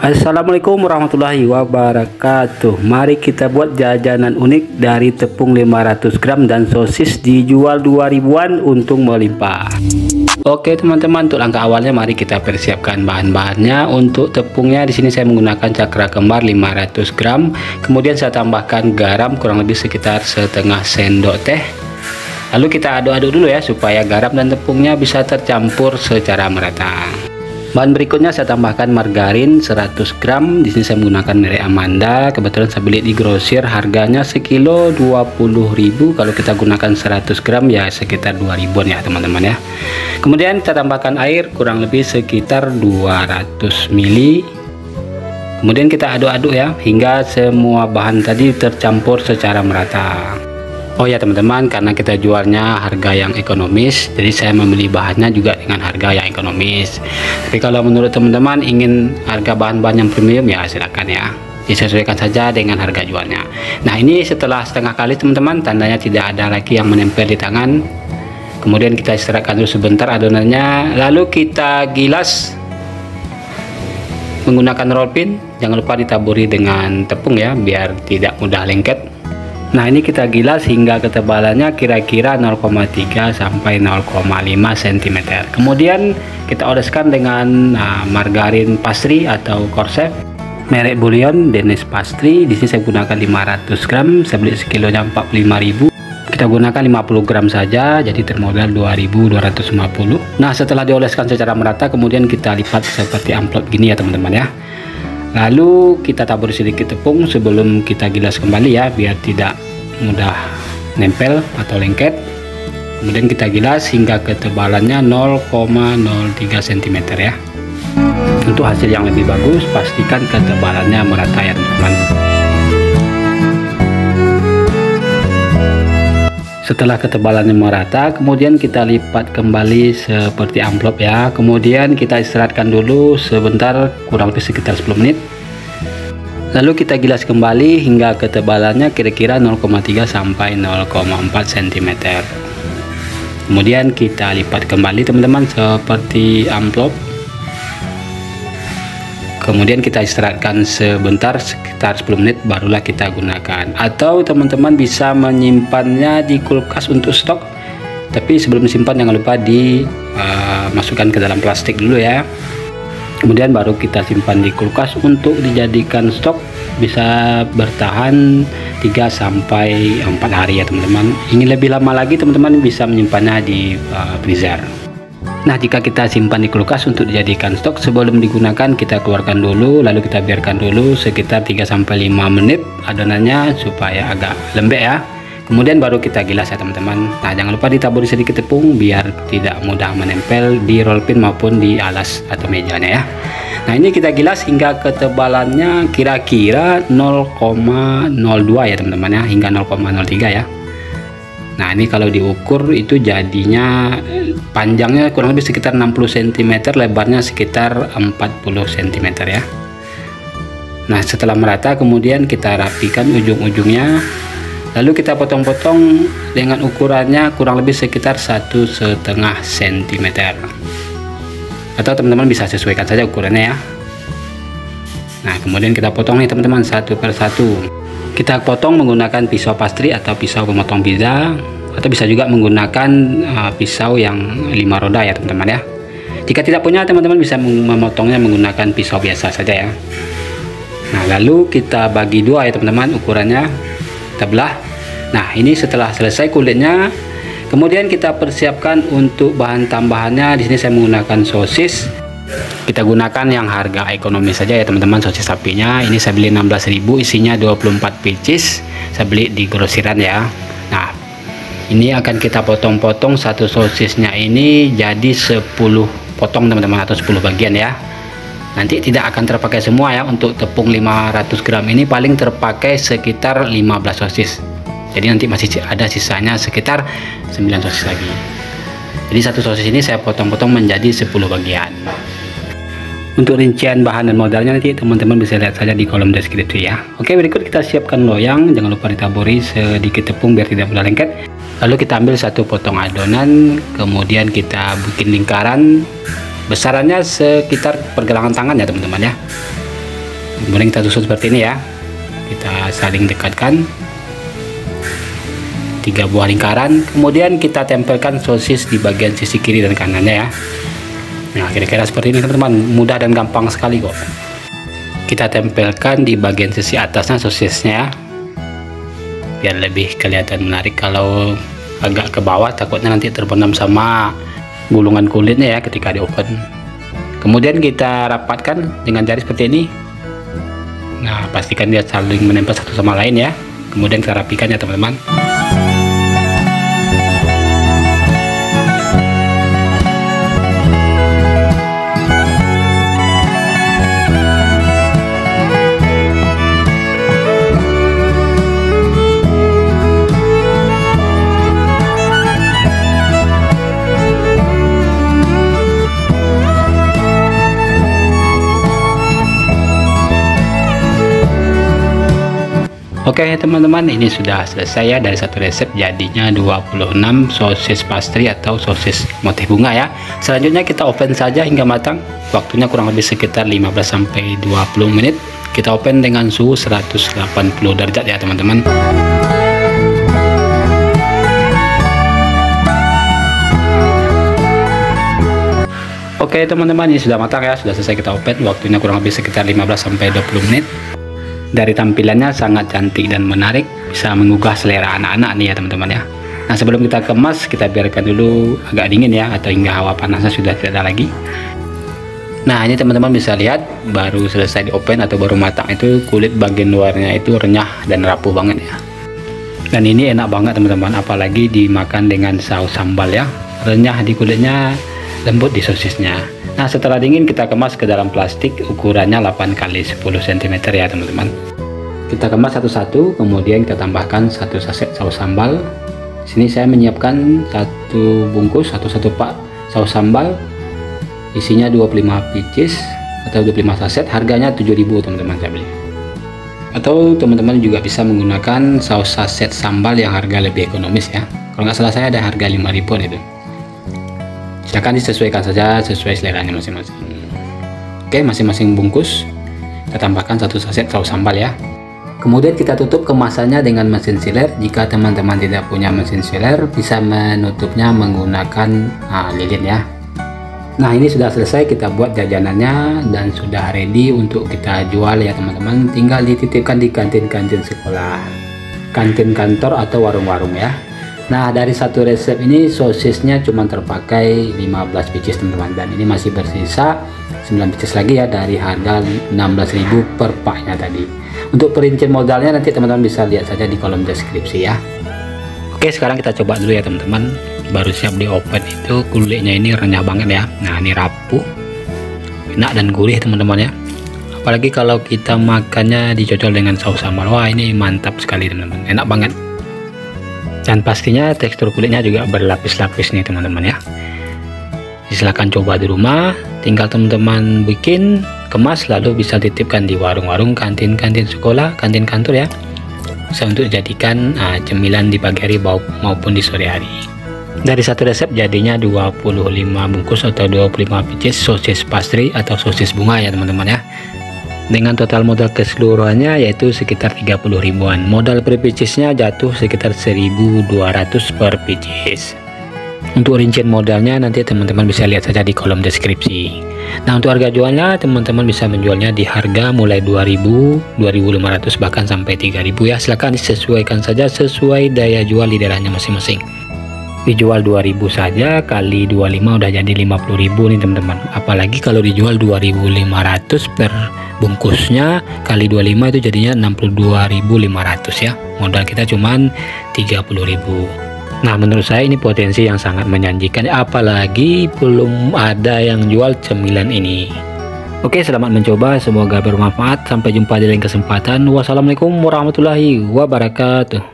Assalamualaikum warahmatullahi wabarakatuh. Mari kita buat jajanan unik dari tepung 500 gram dan sosis dijual 2000-an, untung melimpah. Oke teman-teman, untuk langkah awalnya mari kita persiapkan bahan-bahannya. Untuk tepungnya di sini saya menggunakan cakra kembar 500 gram. Kemudian saya tambahkan garam kurang lebih sekitar setengah sendok teh. Lalu kita aduk-aduk dulu ya supaya garam dan tepungnya bisa tercampur secara merata. Bahan berikutnya saya tambahkan margarin 100 gram. Di sini saya menggunakan merek Amanda. Kebetulan saya beli di grosir, harganya sekilo 20.000. Kalau kita gunakan 100 gram ya sekitar 2000-an ya teman-teman ya. Kemudian kita tambahkan air kurang lebih sekitar 200 ml. Kemudian kita aduk-aduk ya hingga semua bahan tadi tercampur secara merata. Oh ya teman-teman, karena kita jualnya harga yang ekonomis, jadi saya membeli bahannya juga dengan harga yang ekonomis. Tapi kalau menurut teman-teman ingin harga bahan-bahan yang premium ya silakan ya, disesuaikan saja dengan harga jualnya. Nah ini setelah setengah kali teman-teman, tandanya tidak ada lagi yang menempel di tangan. Kemudian kita istirahatkan dulu sebentar adonannya, lalu kita gilas menggunakan roll pin. Jangan lupa ditaburi dengan tepung ya, biar tidak mudah lengket. Nah ini kita gilas hingga ketebalannya kira-kira 0,3 sampai 0,5 cm. Kemudian kita oleskan dengan margarin pastry atau Corsef merek Bouillon Danish Pastry. Di sini saya gunakan 500 gram, saya beli sekilonya 45.000. Kita gunakan 50 gram saja, jadi termodal 2.250. Nah setelah dioleskan secara merata, kemudian kita lipat seperti amplop gini ya teman-teman ya. Lalu kita tabur sedikit tepung sebelum kita gilas kembali ya, biar tidak mudah nempel atau lengket. Kemudian kita gilas hingga ketebalannya 0,03 cm ya. Untuk hasil yang lebih bagus, pastikan ketebalannya merata ya teman-teman. Setelah ketebalannya merata, kemudian kita lipat kembali seperti amplop ya. Kemudian kita istirahatkan dulu sebentar, kurang lebih sekitar 10 menit. Lalu kita gilas kembali hingga ketebalannya kira-kira 0,3 sampai 0,4 cm. Kemudian kita lipat kembali teman-teman seperti amplop. Kemudian kita istirahatkan sebentar sekitar 10 menit, barulah kita gunakan. Atau teman-teman bisa menyimpannya di kulkas untuk stok. Tapi sebelum disimpan jangan lupa dimasukkan ke dalam plastik dulu ya. Kemudian baru kita simpan di kulkas untuk dijadikan stok, bisa bertahan 3 sampai 4 hari ya teman-teman. Ingin lebih lama lagi teman-teman bisa menyimpannya di freezer. Nah jika kita simpan di kulkas untuk dijadikan stok, sebelum digunakan kita keluarkan dulu, lalu kita biarkan dulu sekitar 3 sampai 5 menit adonannya supaya agak lembek ya. Kemudian baru kita gilas ya teman-teman. Nah jangan lupa ditaburi sedikit tepung biar tidak mudah menempel di roll pin maupun di alas atau mejanya ya. Nah ini kita gilas hingga ketebalannya kira-kira 0,02 ya teman-teman ya, hingga 0,03 ya. Nah ini kalau diukur itu jadinya panjangnya kurang lebih sekitar 60 cm, lebarnya sekitar 40 cm ya. Nah setelah merata kemudian kita rapikan ujung-ujungnya, lalu kita potong-potong dengan ukurannya kurang lebih sekitar 1,5 cm. Atau teman-teman bisa sesuaikan saja ukurannya ya. Nah kemudian kita potong nih teman-teman satu per satu. Kita potong menggunakan pisau pastry atau pisau pemotong pizza, atau bisa juga menggunakan pisau yang 5 roda ya teman-teman ya. Jika tidak punya, teman-teman bisa memotongnya menggunakan pisau biasa saja ya. Nah lalu kita bagi dua ya teman-teman ukurannya, kita belah. Nah ini setelah selesai kulitnya, kemudian kita persiapkan untuk bahan tambahannya. Di sini saya menggunakan sosis. Kita gunakan yang harga ekonomis saja ya teman-teman. Sosis sapinya ini saya beli 16.000, isinya 24 pieces. Saya beli di grosiran ya. Nah ini akan kita potong-potong, satu sosisnya ini jadi 10 potong teman-teman, atau 10 bagian ya. Nanti tidak akan terpakai semua ya. Untuk tepung 500 gram ini paling terpakai sekitar 15 sosis. Jadi nanti masih ada sisanya sekitar 9 sosis lagi. Jadi satu sosis ini saya potong-potong menjadi 10 bagian. Untuk rincian bahan dan modalnya nanti teman-teman bisa lihat saja di kolom deskripsi ya. Oke, berikut kita siapkan loyang. Jangan lupa ditaburi sedikit tepung biar tidak mudah lengket. Lalu kita ambil satu potong adonan, kemudian kita bikin lingkaran. Besarannya sekitar pergelangan tangan ya teman-teman ya. Kemudian kita susun seperti ini ya, kita saling dekatkan 3 buah lingkaran, kemudian kita tempelkan sosis di bagian sisi kiri dan kanannya ya. Nah, kira-kira seperti ini teman-teman, mudah dan gampang sekali kok. Kita tempelkan di bagian sisi atasnya sosisnya ya, biar lebih kelihatan menarik. Kalau agak ke bawah takutnya nanti terbenam sama gulungan kulitnya ya ketika di oven. Kemudian kita rapatkan dengan jari seperti ini. Nah, pastikan dia saling menempel satu sama lain ya. Kemudian kita rapikan ya teman-teman. Oke teman-teman, ini sudah selesai ya, dari satu resep jadinya 26 sosis pastry atau sosis motif bunga ya. Selanjutnya kita oven saja hingga matang, waktunya kurang lebih sekitar 15-20 menit. Kita oven dengan suhu 180 derajat ya teman-teman. Oke teman-teman, ini sudah matang ya, sudah selesai kita oven, waktunya kurang lebih sekitar 15-20 menit. Dari tampilannya sangat cantik dan menarik, bisa menggugah selera anak-anak nih ya teman-teman ya. Nah, sebelum kita kemas, kita biarkan dulu agak dingin ya, atau hingga hawa panasnya sudah tidak ada lagi. Nah, ini teman-teman bisa lihat baru selesai di oven atau baru matang itu, kulit bagian luarnya itu renyah dan rapuh banget ya. Dan ini enak banget teman-teman, apalagi dimakan dengan saus sambal ya, renyah di kulitnya, lembut di sosisnya. Nah, setelah dingin kita kemas ke dalam plastik ukurannya 8x10 cm ya teman-teman. Kita kemas satu-satu, kemudian kita tambahkan 1 saset saus sambal. Sini saya menyiapkan 1 bungkus atau 1 pak saus sambal, isinya 25 pieces atau 25 saset, harganya 7.000 teman-teman saya beli. Atau teman-teman juga bisa menggunakan saus saset sambal yang harga lebih ekonomis ya. Kalau nggak salah saya ada harga 5.000-an itu. Silakan disesuaikan saja sesuai seleranya masing-masing. Oke, masing-masing bungkus kita tambahkan 1 saset saus sambal ya. Kemudian kita tutup kemasannya dengan mesin sealer. Jika teman-teman tidak punya mesin sealer, bisa menutupnya menggunakan lilin ya. Nah, ini sudah selesai kita buat jajanannya dan sudah ready untuk kita jual ya teman-teman. Tinggal dititipkan di kantin-kantin sekolah, kantin kantor atau warung-warung ya. Nah, dari satu resep ini sosisnya cuma terpakai 15 pieces teman-teman, dan ini masih bersisa 9 pieces lagi ya dari harga 16.000 per paknya tadi. Untuk perincian modalnya nanti teman-teman bisa lihat saja di kolom deskripsi ya. Oke, sekarang kita coba dulu ya teman-teman. Baru siap di oven itu, kulitnya ini renyah banget ya. Nah, ini rapuh, enak dan gurih teman-teman ya. Apalagi kalau kita makannya dicocol dengan saus sambal, wah ini mantap sekali teman-teman, enak banget. Dan pastinya tekstur kulitnya juga berlapis-lapis nih teman-teman ya. Silahkan coba di rumah, tinggal teman-teman bikin, kemas, lalu bisa titipkan di warung-warung, kantin-kantin sekolah, kantin kantor ya. Bisa untuk dijadikan cemilan di pagi hari maupun di sore hari. Dari satu resep jadinya 25 bungkus atau 25 pieces sosis pastry atau sosis bunga ya teman-teman ya. Dengan total modal keseluruhannya yaitu sekitar 30 ribuan. Modal per piecesnya jatuh sekitar 1.200 per pieces. Untuk rincian modalnya nanti teman-teman bisa lihat saja di kolom deskripsi. Nah, untuk harga jualnya teman-teman bisa menjualnya di harga mulai 2.000, 2.500 bahkan sampai 3.000 ya. Silahkan disesuaikan saja sesuai daya jual di daerahnya masing-masing. Dijual 2.000 saja kali 25 udah jadi 50.000 nih teman-teman. Apalagi kalau dijual 2.500 per bungkusnya kali 25 itu jadinya 62.500 ya. Modal kita cuman 30.000. Nah, menurut saya ini potensi yang sangat menjanjikan, apalagi belum ada yang jual cemilan ini. Oke, selamat mencoba, semoga bermanfaat. Sampai jumpa di lain kesempatan. Wassalamualaikum warahmatullahi wabarakatuh.